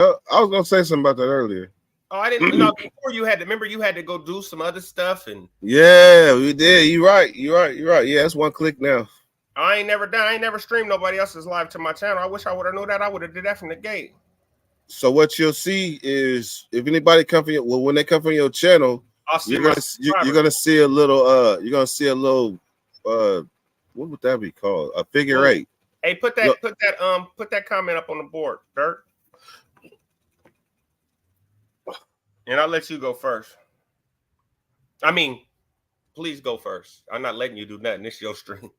I was gonna say something about that earlier. Oh, I didn't. No, before you had to remember you had to go do some other stuff, and Yeah, we did. You're right. Yeah, it's one click now. I ain't never done. I ain't never streamed nobody else's live to my channel. I wish I would have known that. I would have did that from the gate. So what you'll see is if anybody come from when they come from your channel, you're gonna see a little what would that be called? A figure eight. Hey, put that comment up on the board, Dirt. And I'll let you go first. I mean, please go first. I'm not letting you do nothing. This is your stream.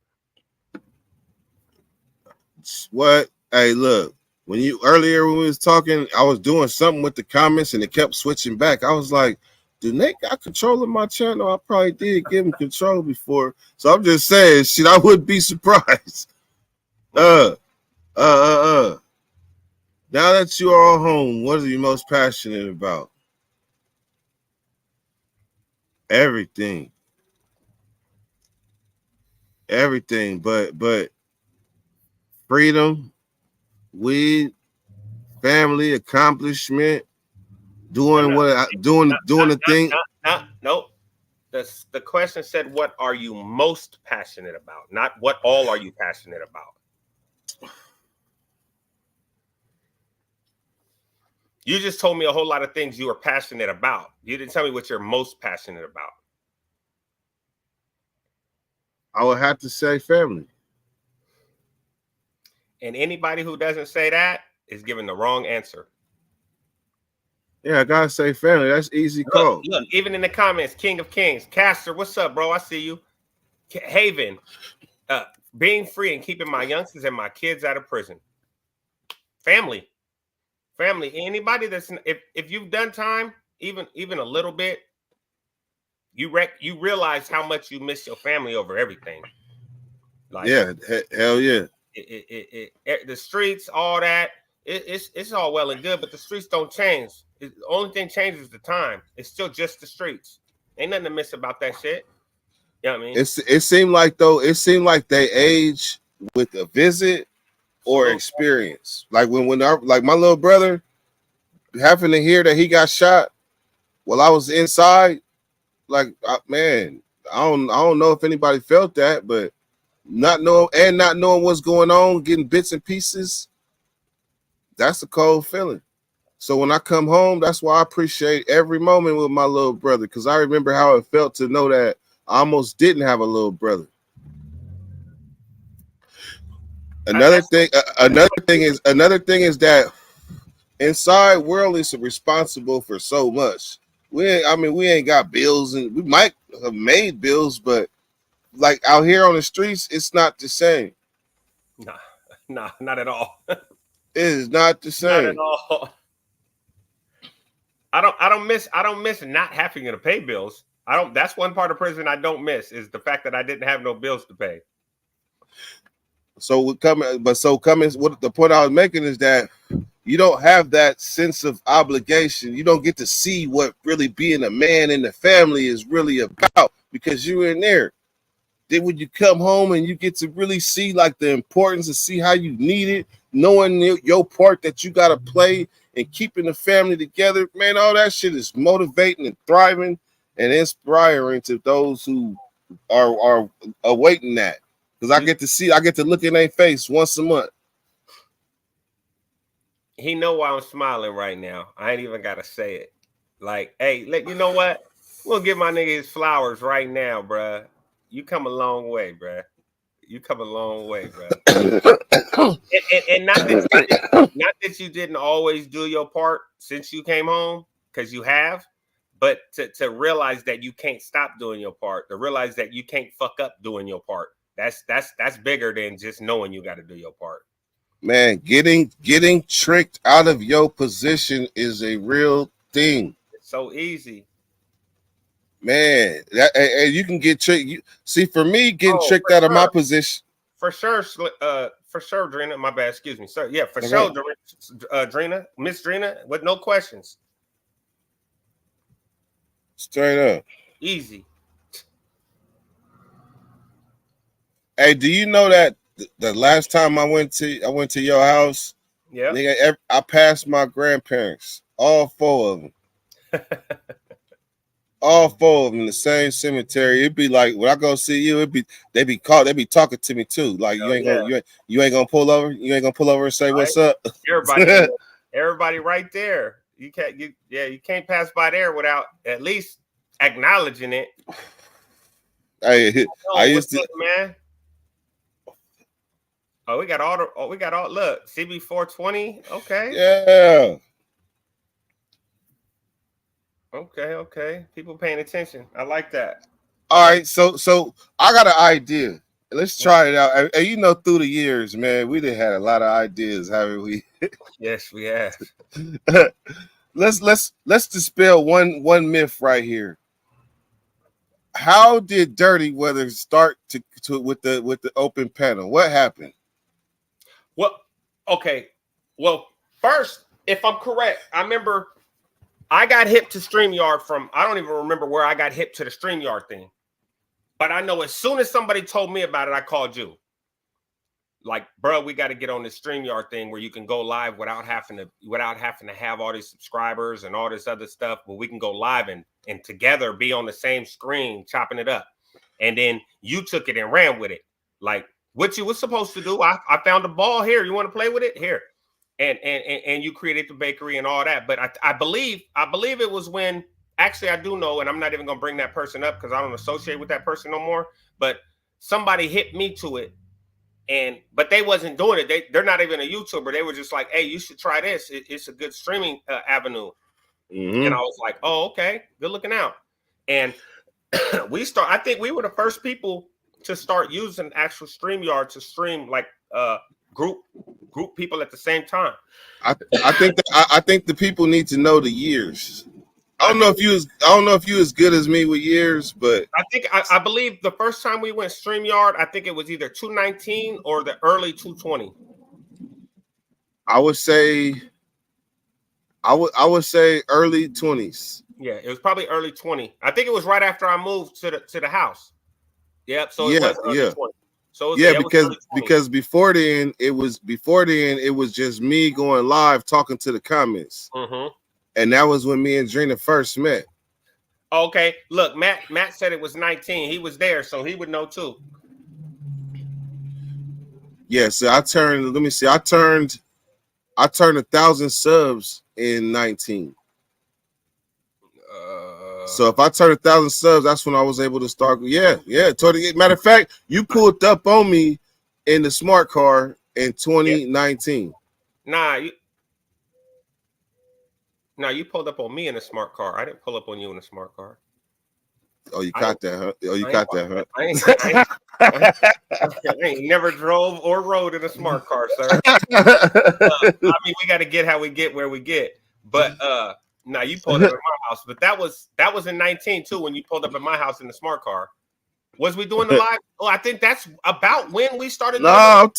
What? Hey, look. When we was talking, I was doing something with the comments and it kept switching back. I was like, do Nate got control of my channel? I probably did give him control before. So I'm just saying, shit, I wouldn't be surprised. Now that you are all home, what are you most passionate about? Everything, but freedom, weed, family, accomplishment, doing the thing. Nope. The question said, "What are you most passionate about?" Not what all are you passionate about. You just told me a whole lot of things you were passionate about. You didn't tell me what you're most passionate about. I would have to say family. And anybody who doesn't say that is giving the wrong answer. Yeah, I gotta say family. That's easy call. Look, even in the comments, King of Kings, Caster, what's up, bro? I see you. Haven, being free and keeping my youngsters and my kids out of prison. Family. Anybody that's if you've done time, even a little bit, you realize how much you miss your family over everything. Like, yeah, hell yeah. The streets, all that, it's all well and good, but the streets don't change. The only thing changes the time. It's still just the streets. Ain't nothing to miss about that shit. You know what I mean? It seemed like they age with a visit or experience. Like when my little brother having to hear that he got shot while I was inside, like man, I don't know if anybody felt that, but not knowing what's going on, getting bits and pieces, that's a cold feeling. So when I come home, that's why I appreciate every moment with my little brother, because I remember how it felt to know that I almost didn't have a little brother. Another thing is that inside world is responsible for so much. We ain't got bills, and we might have made bills, but like out here on the streets, it's not the same. Nah, not at all. It is not the same. Not at all. I don't miss not having to pay bills. That's one part of prison I don't miss, is the fact that I didn't have no bills to pay. So what the point I was making is that you don't have that sense of obligation. You don't get to see what really being a man in the family is really about, because you're in there. Then when you come home and you get to really see like the importance and see how you need it, knowing your part that you got to play and keeping the family together, man, all that shit is motivating and thriving and inspiring to those who are awaiting that. Because I get to look in their face once a month. He know why I'm smiling right now. I ain't even got to say it. Like, hey, you know what? We'll give my nigga his flowers right now, bruh. You come a long way, bruh. You come a long way, bruh. and not that you didn't always do your part since you came home, because you have, but to realize that you can't stop doing your part, to realize that you can't fuck up doing your part. That's bigger than just knowing you got to do your part. Man, getting tricked out of your position is a real thing. It's so easy. Man, you can get tricked. See, for me, getting tricked out of my position. For sure, Drina. My bad, excuse me, sir. Yeah, for sure, Drina, Miss Drina, with no questions. Straight up. Easy. Hey, do you know that the last time I went to your house, Yeah. Nigga, I passed my grandparents, all four of them. All four of them in the same cemetery. It'd be like when I go see you, they be talking to me too. Like Oh, you ain't gonna pull over. You ain't gonna pull over and say right. what's up. Everybody right there. You can't pass by there without at least acknowledging it. Hey, I used to, up, man. Oh, we got all look, CB420. Okay. yeah. Okay. People paying attention. I like that. All right, so I got an idea. Let's try it out. And you know, through the years, man, we done had a lot of ideas, haven't we? Yes, we have. let's dispel one myth right here. How did Dirtyweather start to with the open panel? What happened? Well, okay. Well, first, if I'm correct, I remember I got hip to StreamYard from, I don't even remember where I got hip to the StreamYard thing. But I know as soon as somebody told me about it, I called you. Like, bro, we got to get on this StreamYard thing where you can go live without having to have all these subscribers and all this other stuff, but we can go live and together be on the same screen chopping it up. And then you took it and ran with it. Like what you was supposed to do. I found a ball here. You want to play with it? Here. And you created the bakery and all that. But I believe it was when, actually I do know, and I'm not even gonna bring that person up because I don't associate with that person no more. But somebody hit me to it, but they wasn't doing it. They're not even a YouTuber. They were just like, hey, you should try this. It's a good streaming avenue. Mm-hmm. And I was like, oh, okay, good looking out. And I think we were the first people to start using actual StreamYard to stream like group people at the same time. I think the people need I don't know if you as good as me with years, but I believe the first time we went StreamYard, I think it was either 219 or the early 220. I would say early 20s. Yeah, it was probably early 20. I think it was right after I moved to the house. Yep. So it was early 20. So because before then it was just me going live talking to the comments. Mm-hmm. And that was when me and Drina first met. Okay, look, Matt said it was 19. He was there, so he would know too. Yeah, so I turned 1,000 subs in 19. So if I turned 1,000 subs, that's when I was able to start. Yeah, totally. Matter of fact, you pulled up on me in the smart car in 2019. You pulled up on me in a smart car. I didn't pull up on you in a smart car. Oh, you caught that, huh? Oh, you caught that, huh? I ain't never drove or rode in a smart car, sir. I mean, we got to get how we get where we get. But you pulled up at my house. But that was in 19 too when you pulled up at my house in the smart car. Was we doing the live? Oh, I think that's about when we started. I'll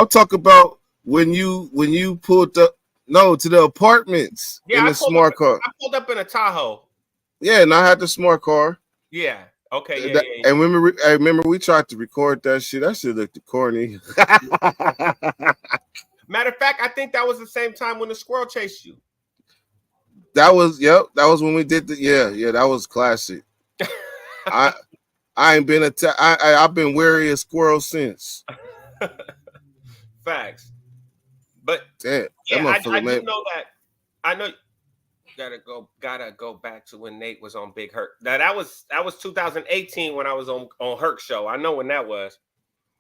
talk about when you pulled up. No, to the apartments in the smart car. I pulled up in a Tahoe. Yeah, and I had the smart car. Yeah. Okay. Yeah. And remember we tried to record that shit. That shit looked corny. Matter of fact, I think that was the same time when the squirrel chased you. That was when we did that was classic. I ain't been I've been wary of squirrels since. Facts. But damn, I do know that. I know gotta go back to when Nate was on Big Herc. That was 2018 when I was on Herc show. I know when that was.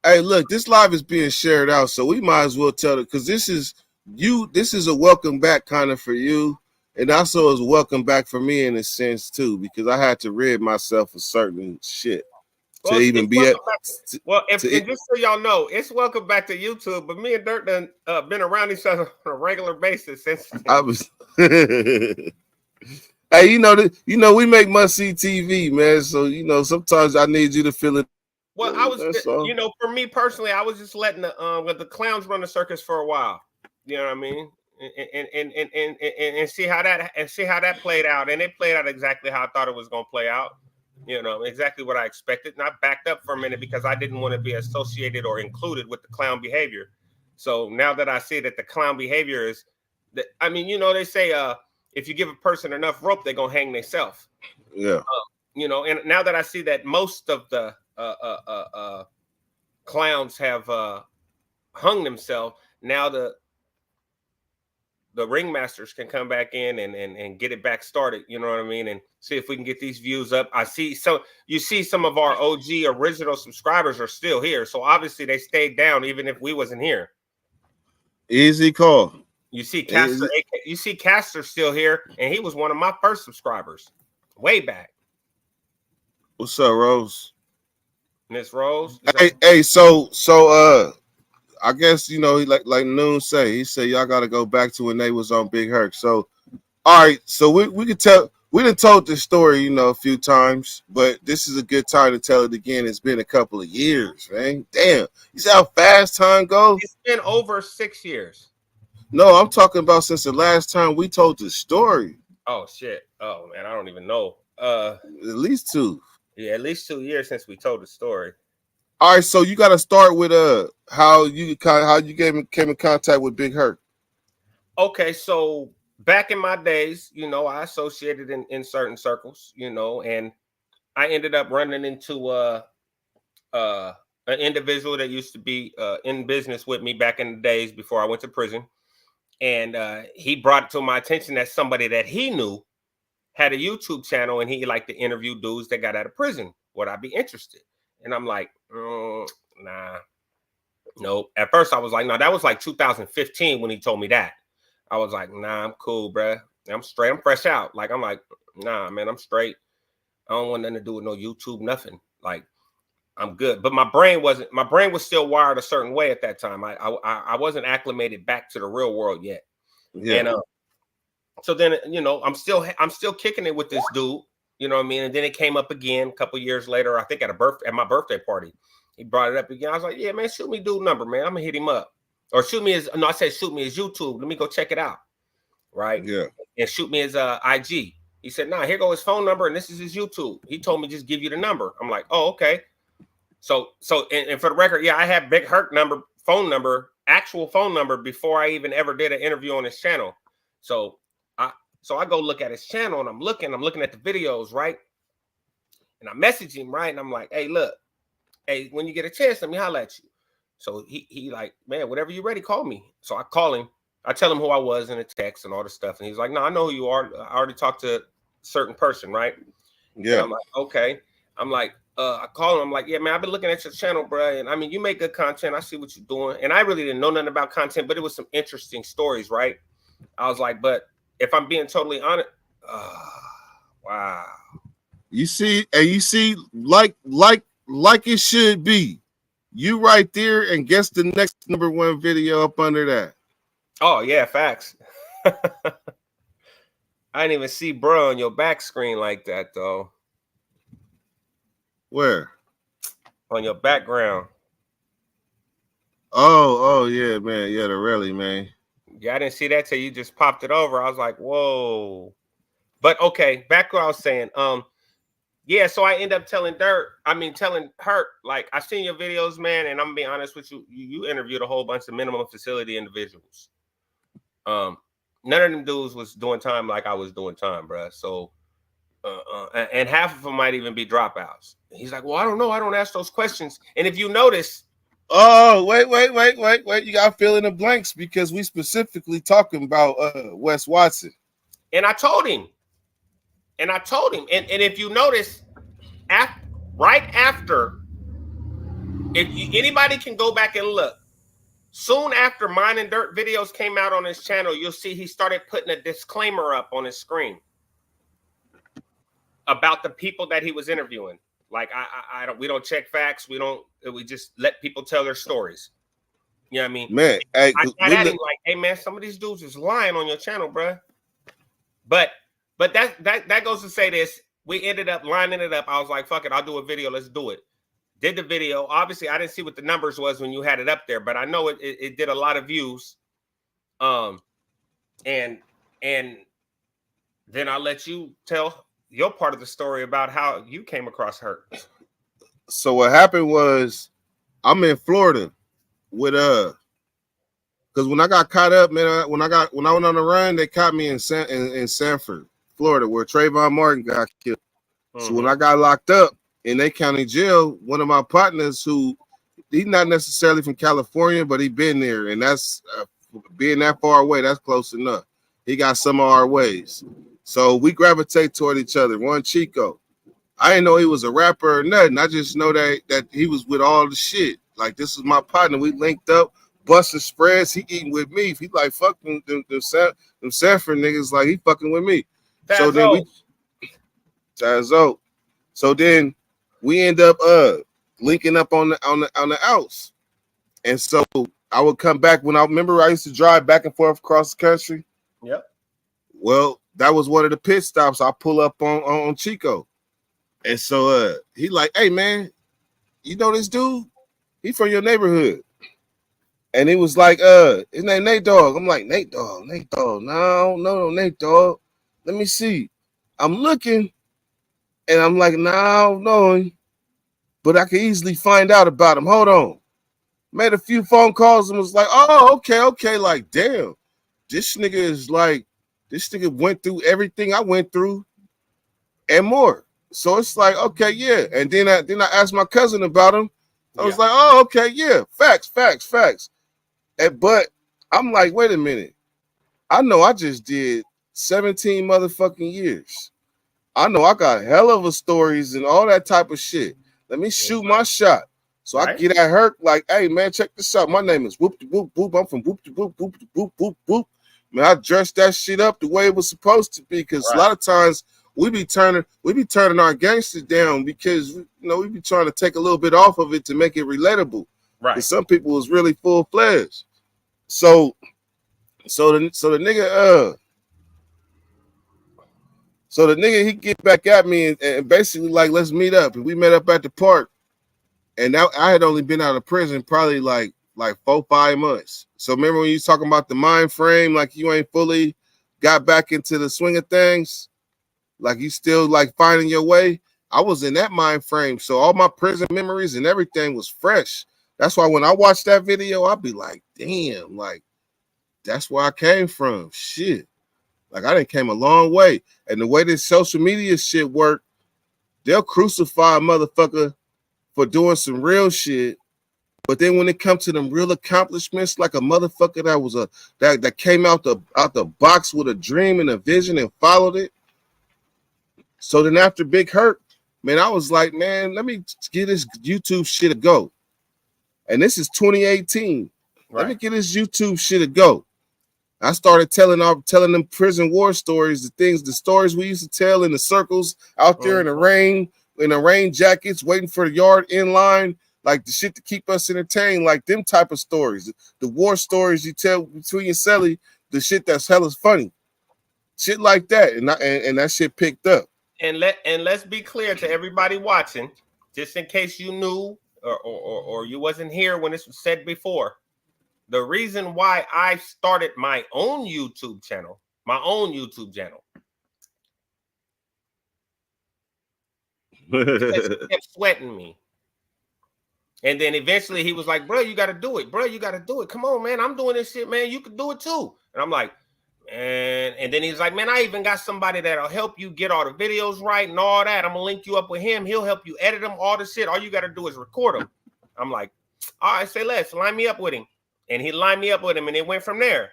Hey, look, this live is being shared out, so we might as well tell it because this is a welcome back kind of for you, and also is a welcome back for me in a sense too, because I had to rid myself of certain shit. Well, just so y'all know, it's welcome back to YouTube. But me and Dirt done been around each other on a regular basis since. I was. Hey, we make must see TV, man. So sometimes I need you to feel it. Well, I was, for me personally, I was just letting the clowns run the circus for a while. You know what I mean? And see how that played out, and it played out exactly how I thought it was going to play out. Exactly what I expected. And I backed up for a minute because I didn't want to be associated or included with the clown behavior. So now that I see that the clown behavior is, that, I mean, you know, they say if you give a person enough rope, they're gonna hang themselves. Yeah. You know, and now that I see that most of the clowns have hung themselves, now the ringmasters can come back in and get it back started, you know what I mean, and see if we can get these views up. I see, so you see some of our OG original subscribers are still here, so obviously they stayed down even if we wasn't here. Easy call. You see Caster still here, and he was one of my first subscribers way back. What's up, Rose? Miss Rose. Hey, so I guess, you know, like Noon say, he said y'all got to go back to when they was on Big Herc. So, all right, so we could tell, we done told this story, you know, a few times, but this is a good time to tell it again. It's been a couple of years, man. Damn, you see how fast time goes? It's been over 6 years. No, I'm talking about since the last time we told the story. Oh shit. Oh man, I don't even know. At least 2. Yeah, at least 2 years since we told the story. All right, so you got to start with how you came in contact with Big Herc. Okay, so back in my days, you know, I associated in certain circles, you know, and I ended up running into an individual that used to be in business with me back in the days before I went to prison, and he brought it to my attention that somebody that he knew had a YouTube channel, and he liked to interview dudes that got out of prison. Would I be interested? And I'm like, nah, nope. At first, I was like, no, that was like 2015 when he told me that. I was like, nah, I'm cool, bruh. I'm straight. I'm fresh out. Like, I'm like, nah, man, I'm straight. I don't want nothing to do with no YouTube, nothing. Like, I'm good. But my brain was still wired a certain way at that time. I wasn't acclimated back to the real world yet. Yeah. And so then, you know, I'm still kicking it with this dude. You know what I mean? And then it came up again a couple years later, I think at my birthday party. He brought it up again. I was like, yeah, man, shoot me dude number, man. I'm gonna hit him up. Or shoot me his YouTube. Let me go check it out. Right? Yeah. And shoot me his IG. He said, nah, here go his phone number, and this is his YouTube. He told me just give you the number. I'm like, oh, okay. So and for the record, yeah, I had Big Herc actual phone number before I even ever did an interview on his channel. So I go look at his channel, and I'm looking at the videos, right? And I message him, right? And I'm like, hey, look, hey, when you get a chance, let me holler at you. So he like, man, whenever you're ready, call me. So I call him. I tell him who I was in the text and all this stuff. And he's like, no, I know who you are. I already talked to a certain person, right? Yeah. And I'm like, okay. I'm like, I call him. I'm like, yeah, man, I've been looking at your channel, bro. And I mean, you make good content. I see what you're doing. And I really didn't know nothing about content, but it was some interesting stories, right? I was like, but if I'm being totally honest, wow. You see, like it should be. You right there, and guess the next #1 video up under that. Oh yeah, facts. I didn't even see bro on your back screen like that though. Where? On your background. Oh yeah, man. Yeah, the rally, man. Yeah, I didn't see that till you just popped it over. I was like, whoa. But okay, back to what I was saying. Yeah, so I end up telling Herc, like, I seen your videos, man, and I'm gonna be honest with you, you interviewed a whole bunch of minimum facility individuals. None of them dudes was doing time like I was doing time, bro. So, and half of them might even be dropouts. He's like, well, I don't know. I don't ask those questions. And if you notice, oh, wait. You got to fill in the blanks because we specifically talking about Wes Watson. And I told him. And if you notice, right after, anybody can go back and look. Soon after Mine and Dirt videos came out on his channel, you'll see he started putting a disclaimer up on his screen about the people that he was interviewing. Like, we don't check facts. We just let people tell their stories. You know what I mean? Man, hey, I got at him like, hey man, some of these dudes is lying on your channel, bro. But that goes to say this. We ended up lining it up. I was like, fuck it, I'll do a video. Let's do it. Did the video. Obviously, I didn't see what the numbers was when you had it up there, but I know it did a lot of views. And then I'll let you tell your part of the story about how you came across Herc. So what happened was, I'm in Florida with Because when I got caught up, man, when I went on the run, they caught me in Sanford, Florida, where Trayvon Martin got killed. So when I got locked up in Nate County Jail, one of my partners, who he's not necessarily from California, but he been there, and that's being that far away, that's close enough. He got some of our ways, so we gravitate toward each other. One Chico, I didn't know he was a rapper or nothing. I just know that he was with all the shit. Like, this is my partner. We linked up, busting spreads. He eating with me. He like fucking them Sanford niggas. Like, he fucking with me. That's so then So then we end up linking up on the outs. And so I would come back when I used to drive back and forth across the country. Yep. Well, that was one of the pit stops. I pull up on Chico. And so he like, hey man, you know this dude? He from your neighborhood. And he was like, his name Nate Dogg. I'm like, Nate Dogg. No, Nate Dogg. Let me see. I'm looking, and I'm like, no, but I can easily find out about him. Hold on. Made a few phone calls and was like, oh, okay. Like, damn, this nigga went through everything I went through and more. So it's like, okay, yeah. And then I asked my cousin about him. I was like, oh, okay, yeah, facts. But I'm like, wait a minute. I know I just did 17 motherfucking years. I know I got hell of a stories and all that type of shit. Let me shoot my shot. So I get at her like, hey man, check this out. My name is Whoop de Whoop Whoop. I'm from Whoop de Whoop Whoop de Whoop Whoop Whoop. Man, I dressed that shit up the way it was supposed to be, because a lot of times we be turning our gangsters down because we be trying to take a little bit off of it to make it relatable. Right. And some people was really full fledged. So the nigga he get back at me and basically like, let's meet up. And we met up at the park. And now I had only been out of prison probably like 4-5 months. So remember when you was talking about the mind frame, like you ain't fully got back into the swing of things, like you still like finding your way. I was in that mind frame. So all my prison memories and everything was fresh. That's why when I watched that video, I'd be like, damn, like that's where I came from. Shit. Like I done came a long way. And the way this social media shit work, they'll crucify a motherfucker for doing some real shit. But then when it comes to them real accomplishments, like a motherfucker that came out the box with a dream and a vision and followed it. So then after Big Hurt, man, I was like, man, let me give this YouTube shit a go. And this is 2018. Right. Let me get this YouTube shit a go. I started telling them prison war stories, the stories we used to tell in the circles out there in the rain jackets, waiting for the yard in line, like the shit to keep us entertained, like them type of stories, the war stories you tell between your celly, the shit that's hella funny, shit like that, and that shit picked up. And let's be clear to everybody watching, just in case you knew or you wasn't here when this was said before. The reason why I started my own YouTube channel, because he kept sweating me. And then eventually he was like, bro, you got to do it. Bro, you got to do it. Come on, man. I'm doing this shit, man. You can do it too. And I'm like, and then he's like, man, I even got somebody that'll help you get all the videos right and all that. I'm going to link you up with him. He'll help you edit them, all the shit. All you got to do is record them. I'm like, all right, say less. Line me up with him. And he lined me up with him, and it went from there.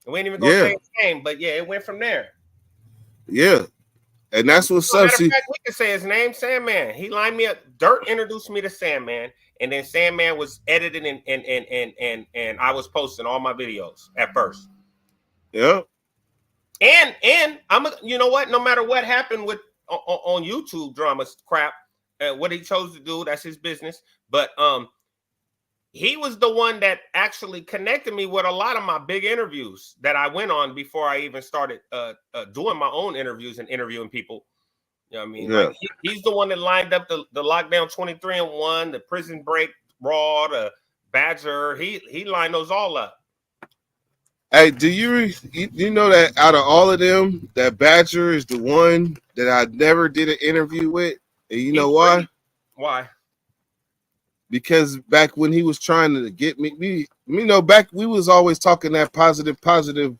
We ain't even going to say his name, but yeah, it went from there. Yeah. And that's what's up. We can say his name, Sandman. He lined me up. Dirt introduced me to Sandman, and then Sandman was edited and I was posting all my videos at first. Yeah. And you know what? No matter what happened with on YouTube drama crap, what he chose to do, that's his business. But he was the one that actually connected me with a lot of my big interviews that I went on before I even started doing my own interviews and interviewing people. You know what I mean? Yeah. Like he's the one that lined up the lockdown 23-1, the prison break raw, the Badger. He lined those all up. Hey, do you know that out of all of them, that Badger is the one that I never did an interview with? And you know why? Why? because back when he was trying to get me, you know, back we was always talking that positive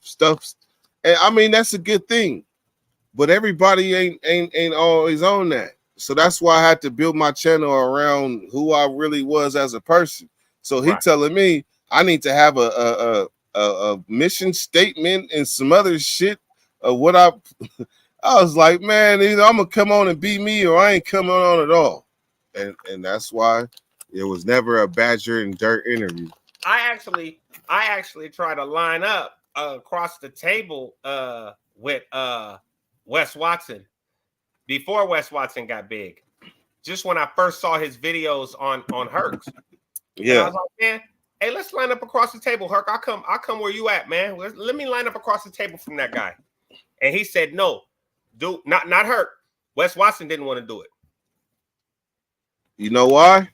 stuff, and I mean that's a good thing, but everybody ain't always on that. So that's why I had to build my channel around who I really was as a person. So he telling me I need to have a mission statement and some other shit of what I was like, man, either I'm gonna come on and be me or I ain't coming on at all. And that's why it was never a Badger and Dirt interview. I actually tried to line up across the table with Wes Watson before Wes Watson got big. Just when I first saw his videos on Herc. Yeah. And I was like, man, hey, let's line up across the table, Herc. I'll come where you at, man. Let me line up across the table from that guy. And he said, no, dude, not Herc. Wes Watson didn't want to do it. You know why?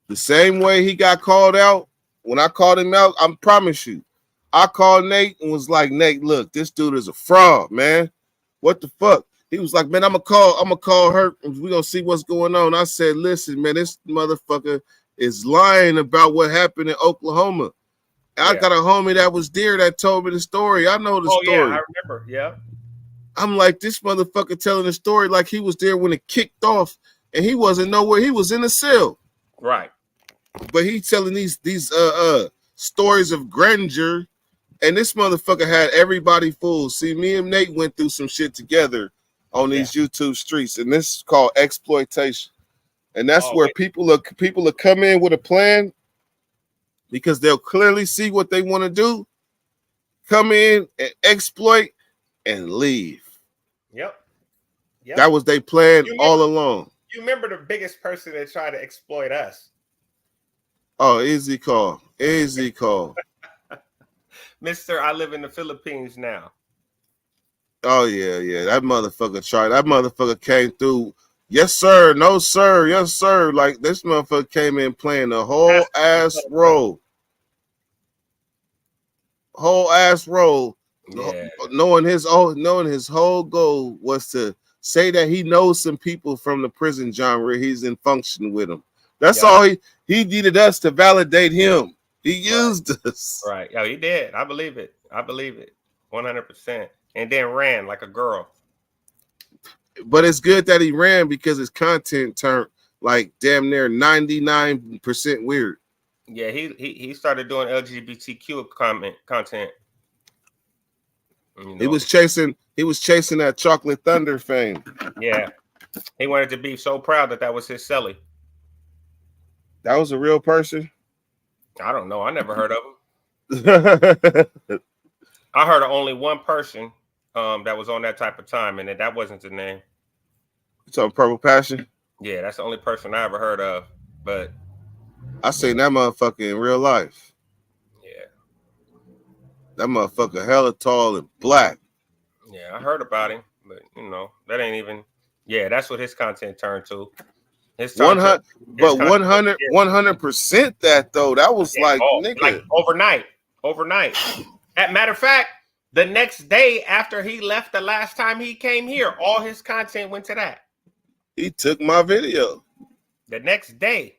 The same way he got called out, when I called him out, I promise you, I called Nate and was like, Nate, look, this dude is a fraud, man. What the fuck? He was like, man, I'm gonna call her. We're gonna see what's going on. I said, listen, man, this motherfucker is lying about what happened in Oklahoma. I got a homie that was there that told me the story. I know the story. Yeah, I remember. Yeah. I'm like, this motherfucker telling the story like he was there when it kicked off. And he wasn't nowhere. He was in a cell. Right. But he telling these stories of grandeur. And this motherfucker had everybody fooled. See, me and Nate went through some shit together on these YouTube streets. And this is called exploitation. And that's where people are come in with a plan because they'll clearly see what they want to do. Come in and exploit and leave. Yep. That was their plan all along. You remember the biggest person that tried to exploit us? Oh, easy call. Easy call. Mr. I live in the Philippines now. Oh, yeah. That motherfucker tried. That motherfucker came through. Yes, sir. No, sir. Yes, sir. Like this motherfucker came in playing the whole ass role. Whole ass role. Yeah. Knowing his whole goal was to say that he knows some people from the prison genre. He's in function with them. That's all he needed us to validate him. He used us. Right. Oh, he did. I believe it. 100%. And then ran like a girl. But it's good that he ran because his content turned like damn near 99% weird. Yeah, he started doing LGBTQ content. You know. He was chasing that Chocolate Thunder fame. Yeah. He wanted to be so proud that was his celly. That was a real person? I don't know. I never heard of him. I heard of only one person that was on that type of time, and that wasn't the name. You talking Purple Passion? Yeah, that's the only person I ever heard of. But I seen that motherfucker in real life. Yeah. That motherfucker hella tall and black. Yeah, I heard about him, but you know, that ain't even. Yeah, that's what his content turned to. His 100%. That though, that was nigga. Like overnight. As matter of fact, the next day after he left the last time he came here, all his content went to that. He took my video. The next day.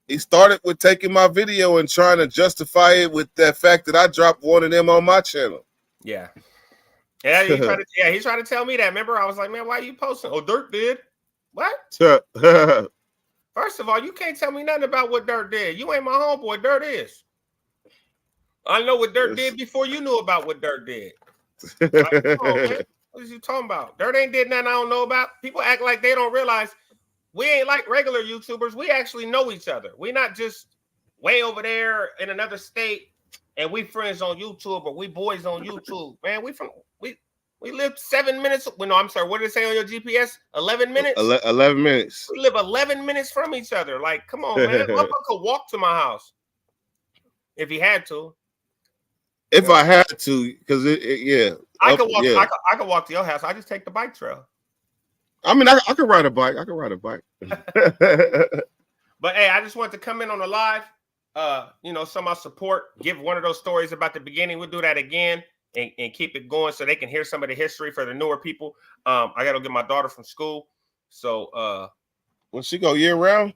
He started with taking my video and trying to justify it with the fact that I dropped one of them on my channel. Yeah. Yeah, he tried to tell me that. Remember, I was like, man, why are you posting? Oh, Dirt did. What? First of all, you can't tell me nothing about what Dirt did. You ain't my homeboy. Dirt is. I know what Dirt did before you knew about what Dirt did. Like, come on, man. What is you talking about? Dirt ain't did nothing I don't know about. People act like they don't realize we ain't like regular YouTubers. We actually know each other. We're not just way over there in another state and we friends on YouTube or we boys on YouTube. Man, we live 7 minutes. Well, no, I'm sorry. What did it say on your GPS? 11 minutes? 11 minutes. We live 11 minutes from each other. Like, come on, man. I could walk to my house if he had to. If I had to, because yeah. I could walk. Yeah. I could walk to your house. I just take the bike trail. I mean, I could ride a bike. But hey, I just wanted to come in on the live. Some of support. Give one of those stories about the beginning. We'll do that again and keep it going so they can hear some of the history for the newer people. I gotta get my daughter from school. So will she go year round?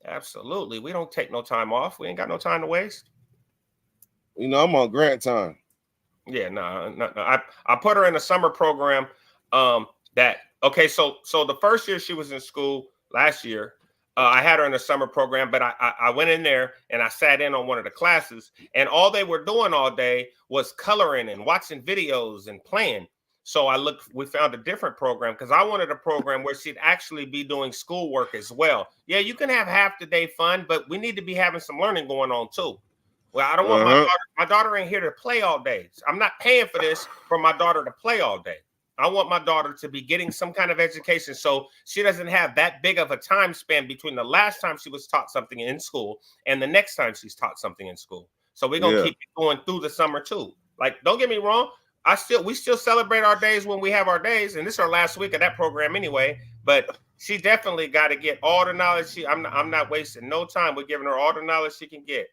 Absolutely. We don't take no time off. We ain't got no time to waste. You know, I'm on grant time. Yeah, no. I put her in a summer program. That okay. So the first year she was in school last year, I had her in a summer program, but I went in there and I sat in on one of the classes, and all they were doing all day was coloring and watching videos and playing. So we found a different program because I wanted a program where she'd actually be doing schoolwork as well. Yeah, you can have half the day fun, but we need to be having some learning going on too. Well, I don't want my daughter ain't here to play all day. I'm not paying for this for my daughter to play all day. I want my daughter to be getting some kind of education so she doesn't have that big of a time span between the last time she was taught something in school and the next time she's taught something in school. So we're gonna keep it going through the summer too. Like, don't get me wrong, we still celebrate our days when we have our days, and this is our last week of that program anyway. But she definitely got to get all the knowledge. I'm not wasting no time. We're giving her all the knowledge she can get.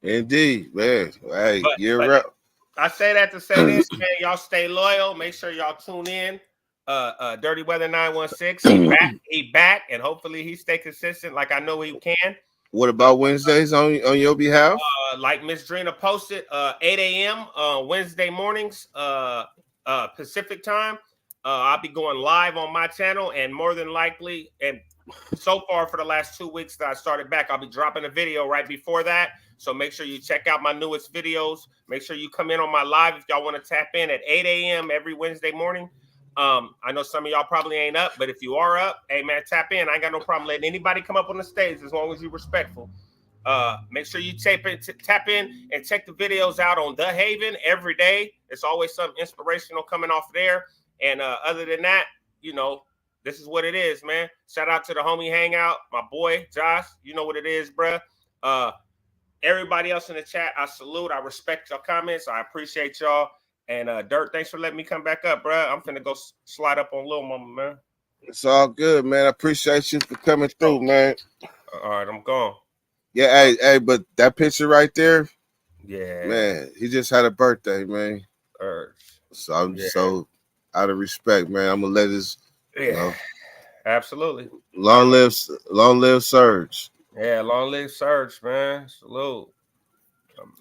Indeed, man. Hey, you're up. I say that to say this, man. Y'all stay loyal. Make sure y'all tune in. Dirtyweather 916. He back, and hopefully he stay consistent like I know he can. What about Wednesdays on your behalf? Like Miss Drina posted, 8 a.m. Wednesday mornings, Pacific time. I'll be going live on my channel, and more than likely, and so far for the last 2 weeks that I started back, I'll be dropping a video right before that. So make sure you check out my newest videos. Make sure you come in on my live if y'all want to tap in at 8 a.m. every Wednesday morning. I know some of y'all probably ain't up, but if you are up, hey man, tap in. I ain't got no problem letting anybody come up on the stage as long as you're respectful. Make sure you tap in and check the videos out on The Haven every day. It's always something inspirational coming off there. And other than that, you know, this is what it is, man. Shout out to the homie hangout, my boy Josh. You know what it is, bruh. Everybody else in the chat, I salute. I respect your comments. I appreciate y'all. And Dirt, thanks for letting me come back up, bruh. I'm finna go slide up on Lil Mama, man. It's all good, man. I appreciate you for coming through, man. All right, I'm gone. Yeah, hey, but that picture right there, yeah, man, he just had a birthday, man. So I'm so out of respect, man. I'm gonna let his, you know, absolutely. Long live Surge. Yeah, long live Surge, man. Salute,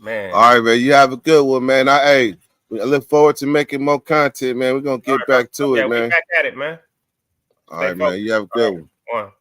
man. All right, man. You have a good one, man. I look forward to making more content, man. We're gonna get back to it, man. We back at it, man. All right, man. You have a good one.